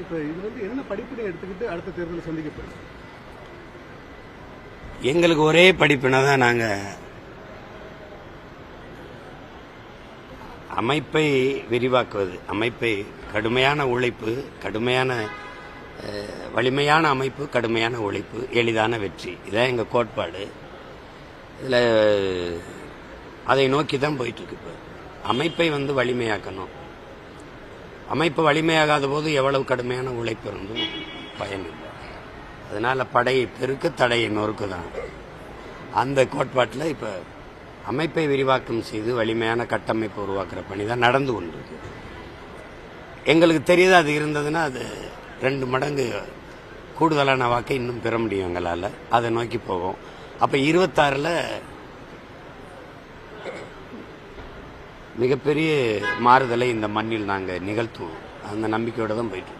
இப்போ இது வந்து என்ன படிப்பினை எடுத்துக்கிட்டு அடுத்த தேர்தலில் சந்திக்கப்படுது? எங்களுக்கு ஒரே படிப்பினை தான். நாங்கள் அமைப்பை விரிவாக்குவது, அமைப்பை கடுமையான உழைப்பு, கடுமையான வலிமையான அமைப்பு, கடுமையான உழைப்பு, எளிதான வெற்றி, இதான் எங்கள் கோட்பாடு. இதில் அதை நோக்கி தான் போயிட்டுருக்கு. இப்போ அமைப்பை வந்து வலிமையாக்கணும். அமைப்பு வலிமையாகாத போது எவ்வளவு கடுமையான உழைப்பு இருந்தும் பயனில்லை. அதனால படையை பெருக்க தடையை நொறுக்கு தான். அந்த கோட்பாட்டில் இப்போ அமைப்பை விரிவாக்கம் செய்து வலிமையான கட்டமைப்பு உருவாக்குற பணி தான் நடந்து கொண்டிருக்கு. எங்களுக்கு தெரியுது, அது இருந்ததுன்னா அது 2 மடங்கு கூடுதலான வாக்கை இன்னும் பெற முடியும் எங்களால். அதை நோக்கி போவோம். அப்போ 26ல் மிகப்பெரிய மாறுதலை இந்த மண்ணில் நாங்கள் நிகழ்த்துவோம். அந்த நம்பிக்கையோடு தான் போயிட்டு.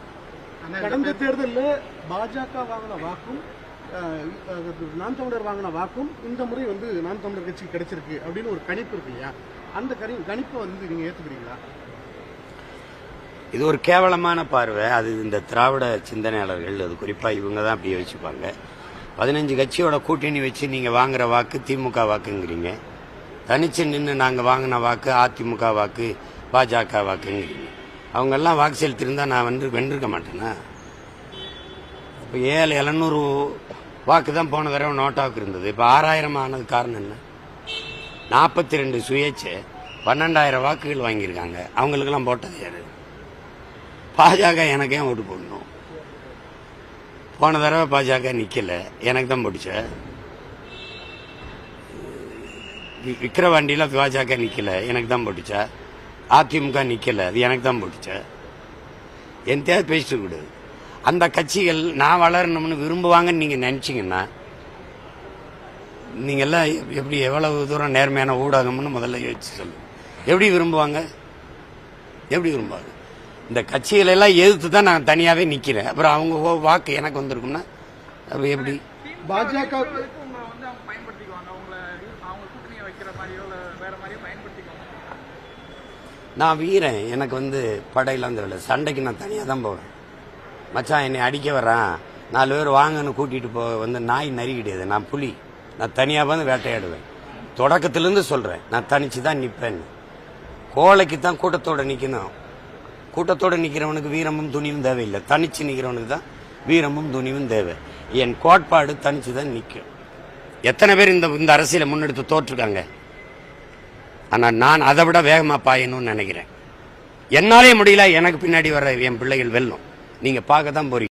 கடந்த தேர்தலில் பாஜக வாங்கின வாக்கும் நாம் தமிழர் வாங்கின வாக்கும் இந்த முறை வந்து நாம் தமிழர் கட்சிக்கு கிடைச்சிருக்கு அப்படின்னு ஒரு கணிப்பு இருக்கு இல்லையா? அந்த கணிப்பை வந்து நீங்க ஏற்றுக்கிறீங்களா? இது ஒரு கேவலமான பார்வை. அது இந்த திராவிட சிந்தனையாளர்கள், அது குறிப்பாக இவங்க தான் அப்படி யோசிப்பாங்க. 15 கட்சியோட கூட்டணி வச்சு நீங்கள் வாங்குற வாக்கு திமுக வாக்குங்கிறீங்க. தனிச்சு நின்று நாங்கள் வாங்கின வாக்கு அதிமுக வாக்கு, பாஜக வாக்குங்கிறீங்க. அவங்கெல்லாம் வாக்கு செலுத்திருந்தா நான் வென்றிருக்க மாட்டேன்னா? இப்போ 700 வாக்கு தான் போன தடவை நோட்டாவுக்கு இருந்தது. இப்போ 6000 ஆனது காரணம் என்ன? 42 சுயேட்சை 12000 வாக்குகள் வாங்கியிருக்காங்க. அவங்களுக்கெல்லாம் போட்டது யாரு? பாஜக எனக்கு ஏன் ஓட்டு போடணும்? போன தடவை பாஜக நிக்கல, எனக்கு தான் போட்டுச்ச. விக்கிரவாண்டியில் பாஜக நிக்கல, எனக்கு தான் போட்டுச்சா. அதிமுக நிக்கல, அது எனக்கு தான் போட்டுச்சா. எந்தையாவது பேசிட்டு கூடாது. அந்த கட்சிகள் நான் வளரணும்னு விரும்புவாங்கன்னு நீங்க நினைச்சீங்கன்னா, நீங்க எல்லாம் எப்படி எவ்வளவு தூரம் நேர்மையான ஊடகம்னு முதல்ல யோசிச்சு சொல்லுங்க. எப்படி விரும்புவாங்க? எப்படி விரும்புவாங்க? இந்த கட்சிகளை எல்லாம் எதிர்த்து தான் நான் தனியாவே நிக்கிறேன். அப்புறம் அவங்க வாக்கு எனக்கு வந்திருக்கும்னா அப்ப எப்படி? பாஜக நான் வீரன், எனக்கு வந்து படையெல்லாம் தெரியல. சண்டைக்கு நான் தனியாக தான் போவேன். மச்சான் என்னை அடிக்க வர்றான், 4 பேர் வாங்கன்னு கூட்டிட்டு போக வந்து நாய் நரி கிடையாது. நான் புலி. நான் தனியாக வந்து வேட்டையாடுவேன். தொடக்கத்திலிருந்து சொல்றேன், நான் தனிச்சு தான் நிற்பேன். கோழைக்கு தான் கூட்டத்தோட நிக்கணும். கூட்டத்தோட நிக்கிறவனுக்கு வீரமும் துணிவும் தேவையில்லை. தனிச்சு நிக்கிறவனுக்கு தான் வீரமும் துணிவும் தேவை. என் கோட்பாடு தனிச்சு தான் நிற்கும். எத்தனை பேர் இந்த அரசியலை முன்னெடுத்து தோற்றுருக்காங்க. ஆனா நான் அதை விட வேகமா பாயணும்னு நினைக்கிறேன். என்னாலே முடியல, எனக்கு பின்னாடி வர என் பிள்ளைகள் வெல்லும். நீங்க பார்க்க தான் போறீங்க.